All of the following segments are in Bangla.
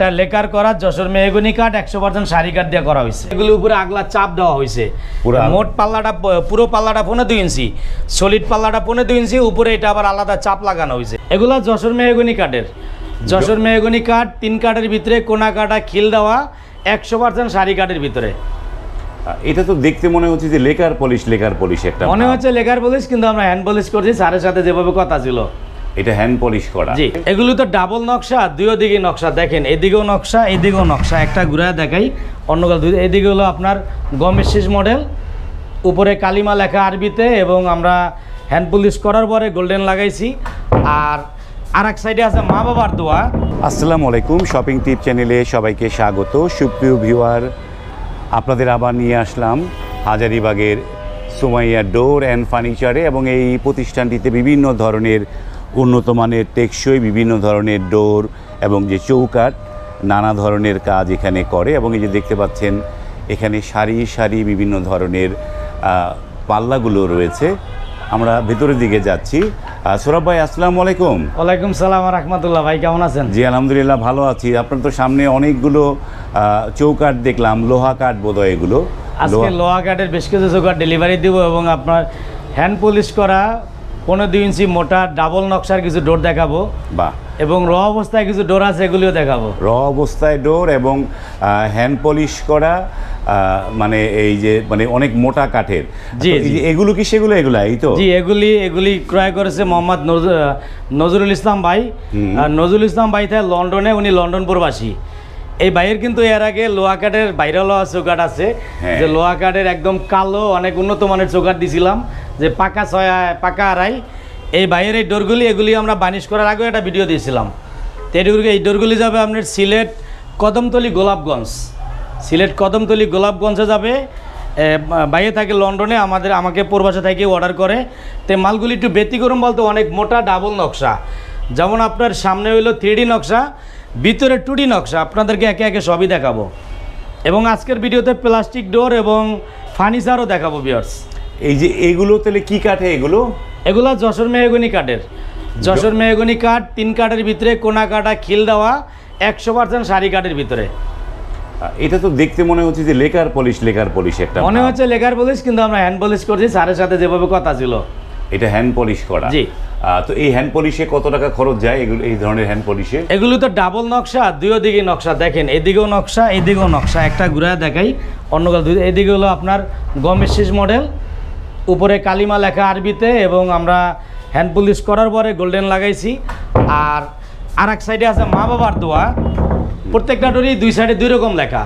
এটা লেকার করা যশোর মেহগনি কাঠ 100% শাড়ি কাঠ দিয়ে করা হয়েছে। এগুলো উপরে আগলা চাপ দেওয়া হয়েছে। মোট পাল্লাটা পুরো পাল্লাটা 2.5 ইঞ্চি, সলিড পাল্লাটা 2.5 ইঞ্চি, উপরে এটা আবার আলাদা চাপ লাগানো হয়েছে। এগুলা যশোর মেহগনি কাঠের, যশোর মেহগনি কাঠ 3 কাঠের ভিতরে কোনা কাটা খিল দেওয়া 100% শাড়ি কাঠের ভিতরে। এটা তো দেখতে মনে হচ্ছে যে লেকার পলিশ একটা মনে হচ্ছে লেকার পলিশ, কিন্তু আমরা হ্যান্ড পলিশ করছি স্যারের সাথে যেভাবে কথা ছিল। এটা হ্যান্ড পলিশ করা। জি, এগুলো তো ডাবল নকশা, দুই দিকে নকশা। দেখেন এদিকেও নকশা, এদিকেও নকশা। একটা ঘুরায় দেখাই, অন্যকাল দুই। এদিকে হলো আপনার গমের শেষ মডেল, উপরে কালিমা লেখা আরবিতে, এবং আমরা হ্যান্ড পলিশ করার পরে গোল্ডেন লাগাইছি। আর এক সাইডে আছে মা বাবার দোয়া। আসসালামু আলাইকুম, শপিং টিপ চ্যানেলে সবাইকে স্বাগত। সুপ্রিয় ভিউয়ার, আপনাদের আবার নিয়ে আসলাম হাজারীবাগের সুমাইয়া ডোর অ্যান্ড ফার্নিচারে, এবং এই প্রতিষ্ঠানটিতে বিভিন্ন ধরনের উন্নত মানের টেকসই বিভিন্ন ধরনের ডোর এবং যে চৌকাঠ, নানা ধরনের কাজ এখানে করে। এবং এই যে দেখতে পাচ্ছেন এখানে সারি সারি বিভিন্ন ধরনের পাল্লাগুলো রয়েছে। আমরা ভেতরের দিকে যাচ্ছি। সৌরভ ভাই, আসসালামু আলাইকুম। ওয়ালাইকুম সালাম রাহমাতুল্লাহ। ভাই কেমন আছেন? জি আলহামদুলিল্লাহ, ভালো আছি। আপনার তো সামনে অনেকগুলো চৌকাঠ দেখলাম, লোহা কাঠ বোধহয় এগুলো। আজকে লোহা কাঠের বেশ কিছু চৌকাঠ ডেলিভারি দিব, এবং আপনার হ্যান্ড পলিশ করা 15 ইঞ্চি মোটা ডাবল নকশার কিছু ডোর দেখাবো। বাহ। এবং র অবস্থায় কিছু ডোর আছে, এগুলিও দেখাবো। র অবস্থায় ডোর এবং হ্যান্ড পলিশ করা, মানে এই যে মানে অনেক মোটা কাঠের। জি, এগুলো কি সেগুলো? এই তো। জি, এগুলি ক্রয় করেছে মোহাম্মদ নজরুল ইসলাম ভাই। নজরুল ইসলাম ভাই থাকে লন্ডনে, উনি লন্ডন প্রবাসী। এই ভাইয়ের কিন্তু এর আগে লোহা কাঠের বাইরে লোহা চৌকাঠ আছে, যে লোহা কাঠের একদম কালো অনেক উন্নত মানের চৌকাঠ দিছিলাম, যে পাকা আড়াই। এই ভাইয়ের এই ডোরগুলি, এগুলি আমরা বানিশ করার আগেও একটা ভিডিও দিয়েছিলাম। তো এই ডোরগুলি যাবে আপনার সিলেট কদমতলি গোলাপগঞ্জ, সিলেট কদমতলি গোলাপগঞ্জে যাবে। বাইরে থাকে লন্ডনে, আমাকে প্রবাসে থেকে অর্ডার করে। তো মালগুলি একটু ব্যতিক্রম বলতে অনেক মোটা ডাবল নকশা, যেমন আপনার সামনে হইলো 3D নকশা, ভিতরে 2D নকশা। আপনাদেরকে একে একে সবই দেখাবো, এবং আজকের ভিডিওতে প্লাস্টিক ডোর এবং ফার্নিচারও দেখাবো ভিউয়ার্স। এই যে এগুলো তাহলে কি কাঠে? এগুলো যশোর মেহগনি কাঠের, যশোর মেহগনি কাঠ 3 কাঠের ভিতরে কোনা কাটা খিল দেওয়া 100% শাড়ি কাঠের ভিতরে। এটা তো দেখতে মনে হচ্ছে যে লেকার পলিশ একটা মনে হচ্ছে লেকার পলিশ, কিন্তু আমরা হ্যান্ড পলিশ করছি স্যারের সাথে যেভাবে কথা ছিল। এটা হ্যান্ড পলিশ করা। জি। তো এই হ্যান্ড পলিশে কত টাকা খরচ যায় এই ধরনের হ্যান্ড পলিশে? এগুলো তো ডাবল নকশা, দুই দিকে নকশা। দেখেন এদিকেও নকশা, এদিকেও নকশা। একটা ঘুরায় দেখাই, অন্যকাল দুই। এদিকে হলো আপনার গমের শেষ মডেল, উপরে কালিমা লেখা আরবিতে, এবং আমরা হ্যান্ড পলিশ করার পরে গোল্ডেন লাগাইছি। আর এক সাইডে আছে মা বাবার দোয়া। প্রত্যেকটা ডোরই দুই সাইডে দুই রকম লেখা,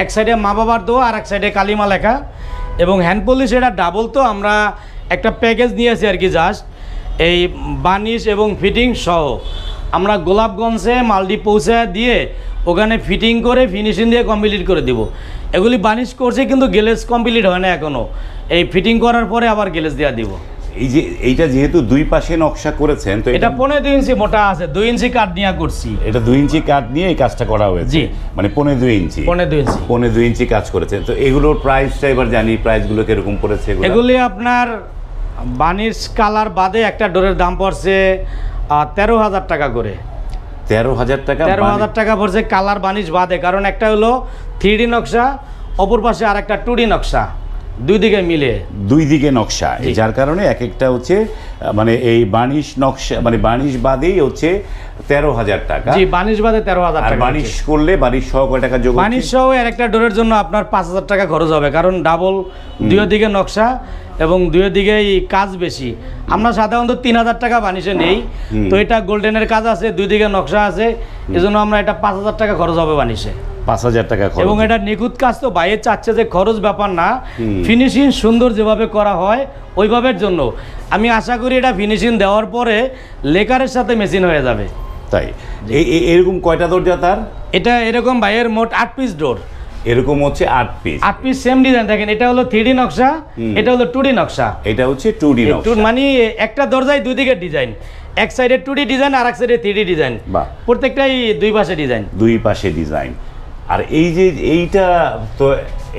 এক সাইডে মা বাবার দোয়া আর এক সাইডে কালিমা লেখা। এবং হ্যান্ড পলিশ এটা ডাবল, তো আমরা একটা প্যাকেজ নিয়েছি আর কি, জাস্ট এই বানিশ এবং ফিটিং সহ আমরা গোলাপগঞ্জে মালটি পৌঁছে দিয়ে ওখানে ফিটিং করে ফিনিশিং দিয়ে কমপ্লিট করে দিব। এগুলি বানিশ করছে, কিন্তু গ্লেজ কমপ্লিট হয় না এখনও। এই ফিটিং করার পরে আবার গ্লেজ দেওয়া দিব। এই যে এইটা যেহেতু দুই পাশে নকশা করেছেন, তো এটা 15 ইঞ্চি মোটা আছে, 2 ইঞ্চি কাঠ নিয়ে করছি। এটা 2 ইঞ্চি কাঠ নিয়ে এই কাজটা করা হয়েছে। জি, মানে 15 ইঞ্চি 15 ইঞ্চি কাজ করেছেন। তো এগুলোর প্রাইসটা এবার জানি, প্রাইসগুলো কিরকম পড়েছে? এগুলি আপনার বানিশ কালার বাদে একটা ডোরের দাম পড়ছে 13,000 টাকা করে। 13,000 টাকা? 13,000 টাকা পড়ছে কালার বানিশ বাদে, কারণ একটা হলো 3D নকশা, অপর পাশে আর একটা 2D নকশা, দুই দিকে নকশা, যার কারণে এক একটা হচ্ছে মানে এই বানিশ নকশা, মানে বানিশ বাদেই হচ্ছে 13,000 টাকা। জি, বানিশ বাদে 13,000 টাকা। বানিশ করলে বানিশ সহ কয় টাকা যোগ? বানিশ সহ এর একটা ডোরের জন্য আপনার 5,000 টাকা খরচ হবে, কারণ ডাবল, দুই দিকে নকশা এবং দুই দিকেই কাজ বেশি। আমরা সাধারণত 3,000 টাকা বানিশে নেই, তো এটা গোল্ডেনের কাজ আছে, দুই দিকে নকশা আছে, এজন্য আমরা এটা 5,000 টাকা খরচ হবে বানিশে। 5,000 টাকা খরচ। এবং এটা নিখুঁত কাজ, তো বাইরে চাচ্ছে যে খরচ ব্যাপার না, ফিনিশিং সুন্দর যেভাবে করা হয় ওইভাবের জন্য আমি আশা করি এটা ফিনিশিং দেওয়ার পরে লেকারের সাথে মেশিন হয়ে যাবে। তাই এরকম কয়টা দরজা তার? এটা এরকম বাইরের মোট 8 পিস ডোর। এরকম হচ্ছে 8 পিস সেম ডিজাইন। দেখেন এটা হলো 3D নকশা, এটা হলো 2D নকশা। এটা হচ্ছে 2D নকশা, মানে একটা দরজায় দুই দিকে ডিজাইন, এক সাইডে 2D ডিজাইন আর এক সাইডে 3D ডিজাইন, প্রত্যেকটাই দুই পাশে ডিজাইন। আর এই যে এইটা, তো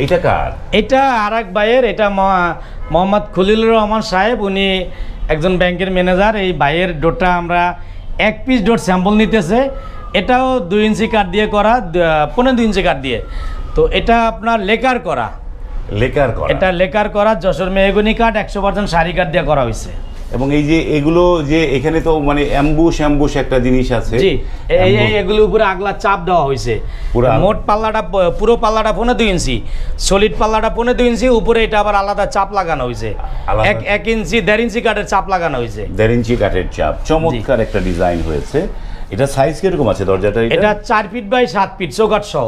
এইটা কার? এটা আরেক ভাইয়ের, এটা মোহাম্মদ খলিলুর রহমান সাহেব, উনি একজন ব্যাংকের ম্যানেজার। এই ভাইয়ের ডোরটা আমরা 1 পিস ডোর স্যাম্পল নিতেছে, এটাও 2 ইঞ্চি কাঠ দিয়ে করা, 2.5 ইঞ্চি কাঠ দিয়ে। তো এটা আপনার লেকার করা, এটা লেকার করা যশোর মেহগনি কাঠ 100% সারি কাঠ দিয়ে করা হয়েছে। এবং এই যে এগুলো যে এখানে তো মানে অ্যাম্বুশ একটা জিনিস আছে, জি এগুলোর উপরে আগলা চাপ দেওয়া হয়েছে। মোট পাল্লাটা পুরো পাল্লাটা 2.5 ইঞ্চি, সলিড পাল্লাটা 2.5 ইঞ্চি, উপরে এটা আবার আলাদা চাপ লাগানো হয়েছে, 1 ইঞ্চি 1.5 ইঞ্চি কাঠের চাপ লাগানো হয়েছে। 1.5 ইঞ্চি কাঠের চাপ, চমৎকার একটা ডিজাইন হয়েছে। এটা সাইজ কিরকম আছে দরজাটা? এটা 4 ফিট বাই 7 ফিট চৌকাঠ সহ।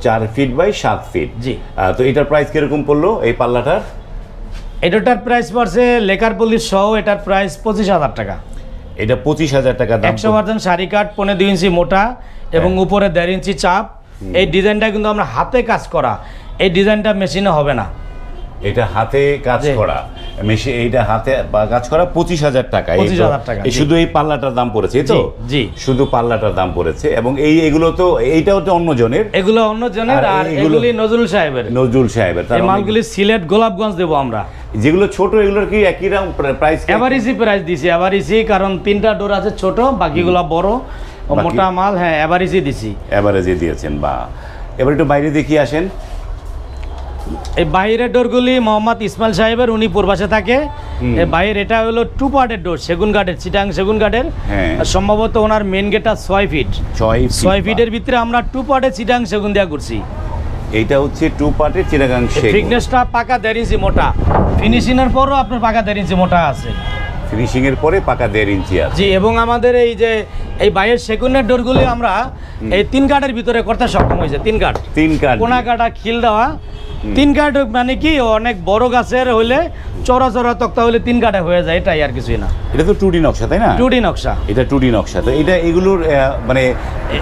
4 ফিট বাই 7 ফিট, জি। তো এটার প্রাইস কিরকম পড়লো এই পাল্লাটার? এটার প্রাইস পড়ছে লেকার পলিশ সহ, এটার প্রাইস 25,000 টাকা। এটা 25,000 টাকা দাম। 100% সারি কাঠ, 2.5 ইঞ্চি মোটা এবং উপরে 1.5 ইঞ্চি চাপ। এই ডিজাইনটা কিন্তু আমরা হাতে কাজ করা, এই ডিজাইনটা মেশিনে হবে না। এটা হাতে কাজ করা মেশিন, এইটা হাতে কাজ করা 25,000 টাকা। 25,000 টাকা শুধু এই পাল্লাটার দাম পড়েছে তো? জি, শুধু পাল্লাটার দাম পড়েছে। এবং এগুলো তো এইটাও তো অন্য জনের, এগুলো অন্য জনের, আর এগুলি নজরুল সাহেবের। এই মালগুলি সিলেট গোলাপগঞ্জ দেবো আমরা। যেগুলো ছোট এগুলোর কি একই রকম প্রাইস? এভারেজই প্রাইস দিছি, এভারেজই, কারণ 3টা ডোর আছে ছোট, বাকিগুলো বড় মোটা মাল। হ্যাঁ এভারেজই দিছি। এভারেজই দিয়েছেন, বা এবার একটু বাইরে দেখিয়ে আসেন। এই বাইরের ডোরগুলি মোহাম্মদ ইসমাইল সাহেবের, উনি পূর্বাসে থাকে। এই বাইরের এটা হলো 2 পার্টের ডোর, সেগুন কাঠের, চিটাং সেগুন কাঠের। সম্ভবত ওনার মেন গেটটা 6 ফিট। 6 ফিটের ভিতরে আমরা 2 পার্টের চিটাং সেগুন দেওয়া করছি। এইটা হচ্ছে 2 পার্টের চিটাগাং সেগুন। থিকনেসটা পাকা 1.5 ইঞ্চি মোটা, ফিনিশিং এর পরও আপনার পাকা 1.5 ইঞ্চি মোটা আছে। ফিনিশিং এর পরে পাকা 1.5 ইঞ্চি আছে। জি, এবং আমাদের এই যে এই বাইরের সেগুনের ডোরগুলি আমরা এই 3 কাঠের ভিতরে করতে সক্ষম হয়েছে। 3 কাঠ, কোনা কাটা খিল দেওয়া 3 কাঠ, মানে কি অনেক বড় গাছের হইলে চড়া তক্তা হইলে 3 কাঠে হয়ে যায়, এটাই আর কিছুই না। এটা তো 2D নকশা, তাই না? 2D নকশা, এটা 2D নকশা। তো এটা এগুলোর মানে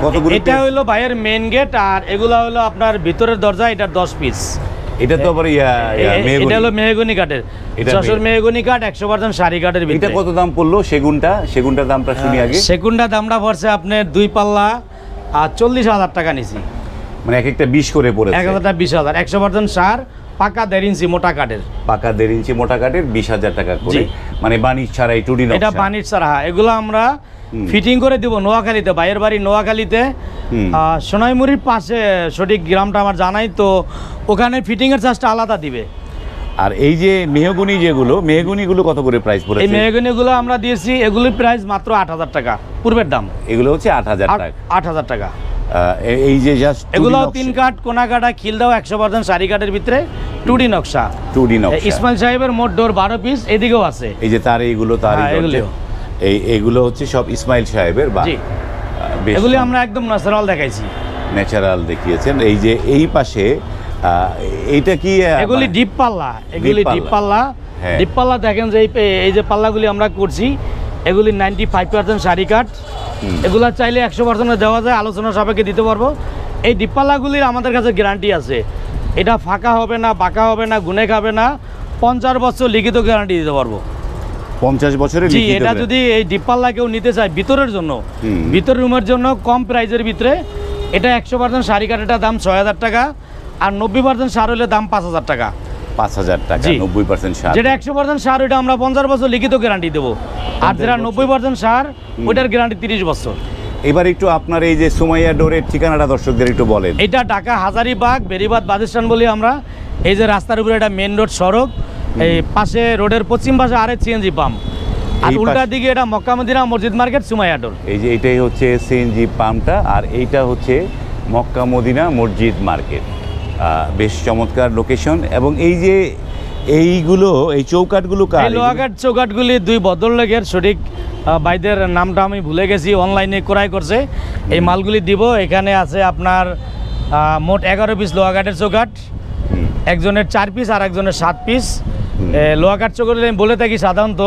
কতগুলো? এটা হলো বাইরের মেইন গেট, আর এগুলা হলো আপনার ভিতরের দরজা, এটা 10 পিস। এটা তো আবার এটা হলো মেহগনি কাঠের, যশোর মেহগনি কাঠ 100% সারি কাঠের ভিতরে। এটা কত দাম পড়লো সেগুনটার দামটা শুনি আগে। সেগুনটার দামটা পড়ছে আপনার 2 পাল্লা আর 40,000 টাকা নিছি। মানে এক একটা 20 করে পড়েছে। 1,000টা 20,000, 100% সার, পাকা 1.5 ইঞ্চি মোটা কাঠের। পাকা 1.5 ইঞ্চি মোটা কাঠের 20,000 টাকা করে, মানে বানিশ ছাড়াই 2D নকশা। এটা বানিশ ছাড়া। এগুলো আমরা ফিটিং করে দিব নোয়াখালীতে, বাইরের বাড়ি নোয়াখালীতে, সোনাইমুড়ির পাশে, সঠিক গ্রামটা আমার জানাই তো, ওখানে ফিটিং এর চার্জটা আলাদা দিবে। আর এই যে মেহগনিগুলো কত করে প্রাইস পড়েছে? এই মেহগনিগুলো আমরা দিয়েছি, এগুলোর প্রাইস মাত্র 8,000 টাকা পূর্বের দাম। এগুলো হচ্ছে 8,000 টাকা। 8,000 টাকা। এই যে জাস্ট এগুলো 3 কাঠ, কোনা কাটা খিল দাও, 100% সারি কাঠের ভিতরে 2D নকশা। ইসমাইল সাহেবের মোট ডোর 12 পিস, এদিকেও আছে। এই যে তার এইগুলো, এইগুলো হচ্ছে সব ইসমাইল সাহেবের। এগুলি আমরা একদম ন্যাচারাল দেখাইছি, ন্যাচারাল দেখিয়েছেন। এই যে এই পাশে এইটা কি? এগুলি ডিপ পাল্লা, এগুলি ডিপ পাল্লা। ডিপ পাল্লা দেখেন যে এই যে পাল্লাগুলি আমরা করছি, এগুলি 95% সারি কাঠ। এগুলা চাইলে 100% দেওয়া যায়, আলোচনা সাপেক্ষে দিতে পারবো। এই ডিপ পাল্লাগুলির আমাদের কাছে গ্যারান্টি আছে, এটা ফাঁকা হবে না, বাঁকা হবে না, গুনে খাবে না। 50 বছর লিখিত গ্যারান্টি দিতে পারবো। 50 বছরের? জি, এটা যদি এই ডিপ পাল্লা কেউ নিতে চায় ভিতরের জন্য, ভিতর রুমের জন্য কম প্রাইজের ভিতরে, এটা 100% সারি কাঠের দাম 6,000 টাকা, আর 90% সার হলে দাম 5,000 টাকা। 5,000 টাকা 90% সার। যেটা 100% সার, ওইটা আমরা 50 বছর লিখিত গ্যারান্টি দেবো। আর যেটা 90% সার, ওইটার গ্যারান্টি 30 বছর। এবার একটু আপনার এই যে সুমাইয়া ডোরের ঠিকানাটা দর্শকদের একটু বলেন। এটা ঢাকা হাজারীবাগ বেরিবাদ বাসস্ট্যান্ড বলি আমরা। এই যে রাস্তার উপরে এটা মেন রোড সড়ক, এই পাশে রোডের পশ্চিম পাশে আরেক সিএনজি পাম্প, আর উল্টা দিকে এটা মক্কা মদিনা মসজিদ মার্কেট সুমাইয়া ডোর। এই যে এটাই হচ্ছে সিএনজি পাম্পটা, আর এইটা হচ্ছে মক্কা মদিনা মসজিদ মার্কেট। বেশ চমৎকার লোকেশন। এবং এই যে এইগুলো, এই চৌকাঠগুলো কার? এই লোহাঘাট চৌকাঠগুলি 2 ভদ্রলোকের, সঠিক বাইদের নামটা আমি ভুলে গেছি, অনলাইনে ক্রয় করছে। এই মালগুলি দিব। এখানে আছে আপনার মোট 11 পিস লোহাঘাটের চৌকাঠ, একজনের 4 পিস আর একজনের 7 পিস। লোহাঘাট চৌকাঠ আমি বলে থাকি সাধারণত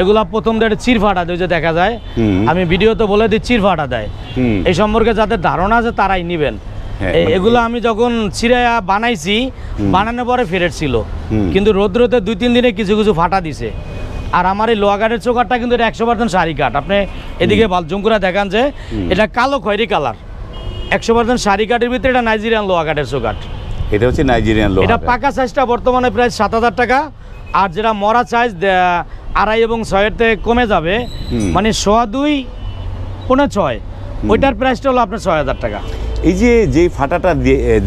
এগুলা প্রথম দিয়ে চির ফাটা দেয়, যে দেখা যায়, আমি ভিডিও তো বলে দিই চির ফাটা দেয়। এই সম্পর্কে যাদের ধারণা আছে তারাই নেবেন। এগুলো আমি যখন ছিঁড়া বানাইছি, বানানোর পরে ফেরত ছিল, কিন্তু রোদ্রতে 2-3 দিনে কিছু কিছু ফাটা দিছে। আর আমার এই লোহাঘাটের চৌকাঠটা কিন্তু এটা 100% সারি কাঠ। আপনি এদিকে জুম করে দেখান যে এটা কালো খয়েরি কালার, 100% সারি কাঠের ভিতরে। এটা নাইজেরিয়ান লোহাঘাটের চৌকাঠ। এটা হচ্ছে নাইজেরিয়ান লোহা। এটা পাকা সাইজটা বর্তমানে প্রায় 7,000 টাকা, আর যেটা মরা সাইজ 2.5 এবং 6 এর থেকে কমে যাবে, মানে 2.25 6 ওইটার প্রাইসটা হলো আপনার 6,000 টাকা। এই যে ফাটাটা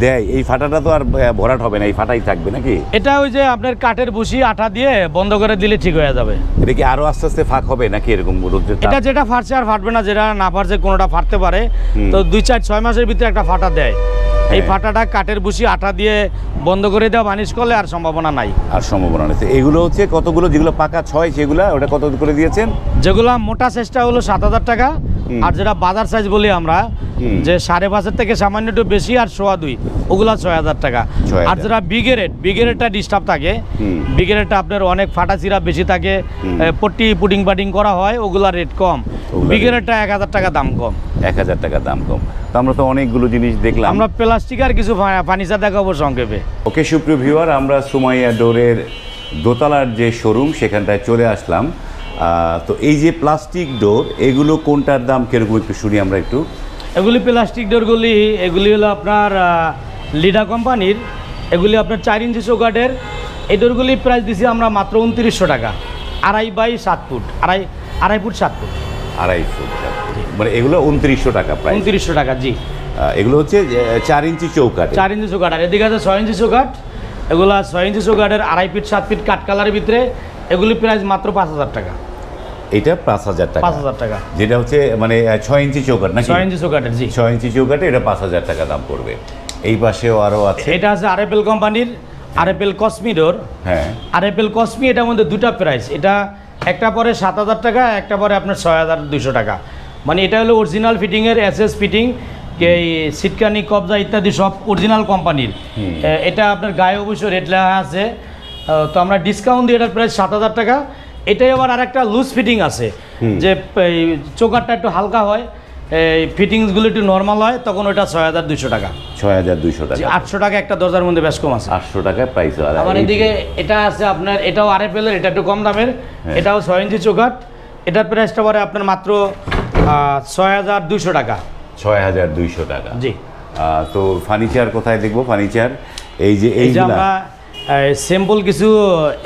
দেয়, এই ফাটাটা তো আর ভরাট হবে না, এই ফাটাই থাকবে নাকি? এটা ওই যে আপনার কাঠের বুশি আঠা দিয়ে বন্ধ করে দিলে ঠিক হয়ে যাবে। এটা কি আরো আস্তে আস্তে ফাঁক হবে নাকি এরকম রোদ্রের তাপ? এটা যেটা ফাটছে আর ফাটবে না, যেটা না ফাটছে কোনোটা ফাটতে পারে। তো 2-4-6 মাসের ভিতরে একটা ফাটা দেয়। এই ফাটাটা কাঠের বুশি আঠা দিয়ে বন্ধ করে দেওয়া বানিশ করলে আর সম্ভাবনা নাই। আর সম্ভাবনা নেই। এগুলো হচ্ছে কতগুলো, যেগুলো পাকা 6 সেগুলো ওটা কত করে দিয়েছেন? যেগুলো মোটা সাইজটা হলো 7,000 টাকা, আর যেটা বাজার সাইজ বলি আমরা, যে 5.5 থেকে সামান্য একটু বেশি আর 2.25, ওগুলা 6,000 টাকা। 6,000 আর যেটা বিগেরেটটা ডিস্টার্ব থাকে, বিগেরেটটা আপনার অনেক ফাটা চিরা বেশি থাকে, পট্টি পুডিং পাটিং করা হয়, ওগুলা রেট কম। বিগেরেটটা 1,000 টাকা দাম কম। 1,000 টাকা দাম কম। তো আমরা তো অনেকগুলো জিনিস দেখলাম। আমরা প্লাস্টিক আর কিছু ফার্নিচার দেখাবো সংক্ষেপে। ওকে সুপ্রিয় ভিউয়ার, আমরা সুমাইয়া ডোরের দোতলার যে শোরুম সেখানটায় চলে আসলাম। তো এই যে প্লাস্টিক ডোর, এগুলো কোনটার দাম কিরকম একটু শুনি আমরা একটু। এগুলি প্লাস্টিক ডোরগুলি, এগুলি হলো আপনার লিডা কোম্পানির। এগুলি আপনার 4 ইঞ্চি চৌকাঠের। এই ডোরগুলি প্রাইস দিছি আমরা মাত্র 2900 টাকা। 2.5 by 7 foot, 2.5 foot 7 foot, 2.5 foot. মানে এগুলো 2900 টাকা প্রাইস। 2900 টাকা, জি। এগুলো হচ্ছে 4 ইঞ্চি চৌকাঠ। 4 ইঞ্চি চৌকাঠ। আর এদিকে আছে 6 ইঞ্চি চৌকাঠ। এগুলা 6 ইঞ্চি চৌকাঠের 2.5 ফিট 7 ফিট কাঠ কালারের ভিতরে। এগুলি প্রাইস মাত্র 5,000 টাকা। এটা 5,000 টাকা। 5,000 টাকা, যেটা হচ্ছে মানে 6 ইঞ্চি চৌকাঠ নাকি? 6 ইঞ্চি চৌকাঠের, জি। 6 ইঞ্চি চৌকাঠে এটা 5,000 টাকা দাম পড়বে। এই পাশেও আরও আছে। এটা আছে আরএফএল কোম্পানির, আরএফএল কসমি ডোর। হ্যাঁ, আরএফএল কসমি, এটার মধ্যে দুটা প্রাইস। এটা একটা পরে 7,000 টাকা, একটা পরে আপনার 6,200 টাকা। মানে এটা হলো অরিজিনাল ফিটিংয়ের, এসএস ফিটিং, এই সিটকানি কবজা ইত্যাদি সব অরিজিনাল কোম্পানির। এটা আপনার গায়ে অবশ্য রেট লেখা আছে। তো আমরা ডিসকাউন্ট দিয়ে এটার প্রাইস 7,000 টাকা। এটাই আবার আরেকটা লুজ ফিটিং আছে, যে এই চৌকাঠটা একটু হালকা হয়, এই ফিটিংসগুলো একটু নর্মাল হয়, তখন ওটা 6,200 টাকা। 6,200 টাকা। 800 টাকা একটা দরজার মধ্যে বেশ কম আছে। 800 টাকা প্রাইস। আবার এদিকে এটা আছে আপনার, এটাও আরএফএল এর, এটা একটু কম দামের। এটাও 6 ইঞ্চি চৌকাঠ। এটার প্রাইসটা পরে আপনার মাত্র 6,200 টাকা। 6,200 টাকা, জি। তো ফার্নিচার কোথায় দেখবো? ফার্নিচার এই যে আমরা স্যাম্পল কিছু,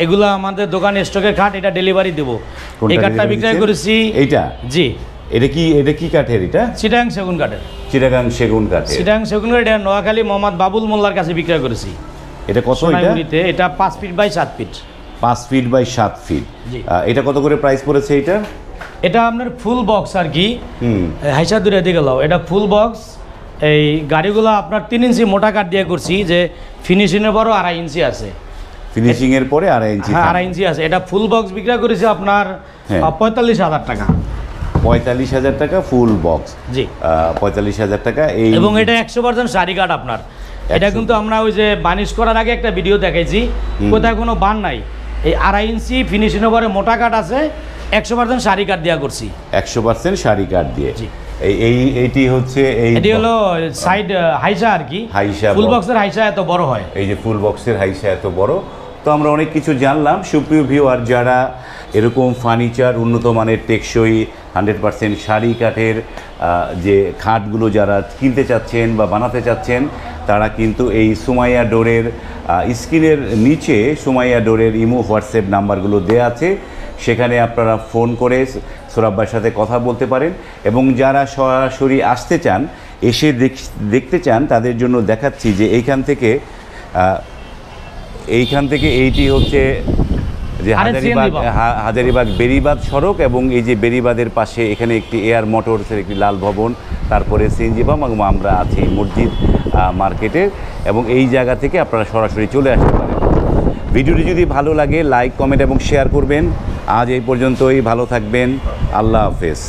এগুলো আমাদের দোকানে স্টকের খাট, এটা ডেলিভারি দেবো। এই কাঠটা বিক্রয় করেছি। এইটা, জি। এটা কি কাঠের? এটা চিটাগাং সেগুন কাঠের। চিটাগাং সেগুন কাঠের। চিটাগাং সেগুন কাঠ। এটা নোয়াখালী মোহাম্মদ বাবুল মোল্লার কাছে বিক্রয় করেছি। এটা কত? এটা 5 feet by 7 feet. 5 feet by 7 feet. এটা কত করে প্রাইস পড়েছে এটা? এটা আপনার ফুল বক্স আর কি। হাইসা দূরে দিকে লাও, এটা ফুল বক্স। এই গাড়িগুলো আপনার 3 ইঞ্চি মোটা কাঠ দিয়ে করছি, যে ফিনিশিংয়ের বড় 2.5 ইঞ্চি আছে। ফিনিশিং এর পরে 2.5 ইঞ্চি। হ্যাঁ, 2.5 ইঞ্চি আছে। এটা ফুল বক্স বিক্রয় করেছি আপনার 45,000 টাকা। 45,000 টাকা ফুল বক্স, জি। 45,000 টাকা। এবং এটা 100% শাড়ি কাঠ আপনার। এটা কিন্তু আমরা ওই যে বানিশ করার আগে একটা ভিডিও দেখাইছি, কোথায় কোনো বান নাই। এই 2.5 ইঞ্চি ফিনিশিংয়ের পরে মোটা কাঠ আছে, 100% শাড়ি কাঠ দেওয়া করছি। 100% শাড়ি কাঠ দিয়ে। জি। এইটি হচ্ছে এটি হলো সাইড হাইসা আর কি। ফুল বক্সের হাইসা এত বড় হয়। এই যে ফুল বক্সের হাইসা এত বড়। তো আমরা অনেক কিছু জানলাম। সুপ্রিয় ভিউয়ার, যারা এরকম ফার্নিচার উন্নত মানের টেকসই 100% শাড়ি কাঠের যে খাটগুলো যারা কিনতে চাচ্ছেন বা বানাতে চাচ্ছেন, তারা কিন্তু এই সুমাইয়া ডোরের স্ক্রিনের নিচে সুমাইয়া ডোরের ইমো হোয়াটসঅ্যাপ নাম্বারগুলো দেওয়া আছে, সেখানে আপনারা ফোন করে সোরাব ভাইয়ের সাথে কথা বলতে পারেন। এবং যারা সরাসরি আসতে চান, এসে দেখতে চান, তাদের জন্য দেখাচ্ছি যে এইখান থেকে এইটি হচ্ছে যে হাজারীবাগ বেরিবাদ সড়ক, এবং এই যে বেরিবাদের পাশে এখানে একটি এয়ার মোটরসের একটি লাল ভবন, তারপরে সিএনজি পাম্প, এবং আমরা আছি মসজিদ মার্কেটে। এবং এই জায়গা থেকে আপনারা সরাসরি চলে আসতে পারেন। ভিডিওটি যদি ভালো লাগে লাইক, কমেন্ট এবং শেয়ার করবেন। আজ এই পর্যন্তই। ভালো থাকবেন। আল্লাহ হাফেজ।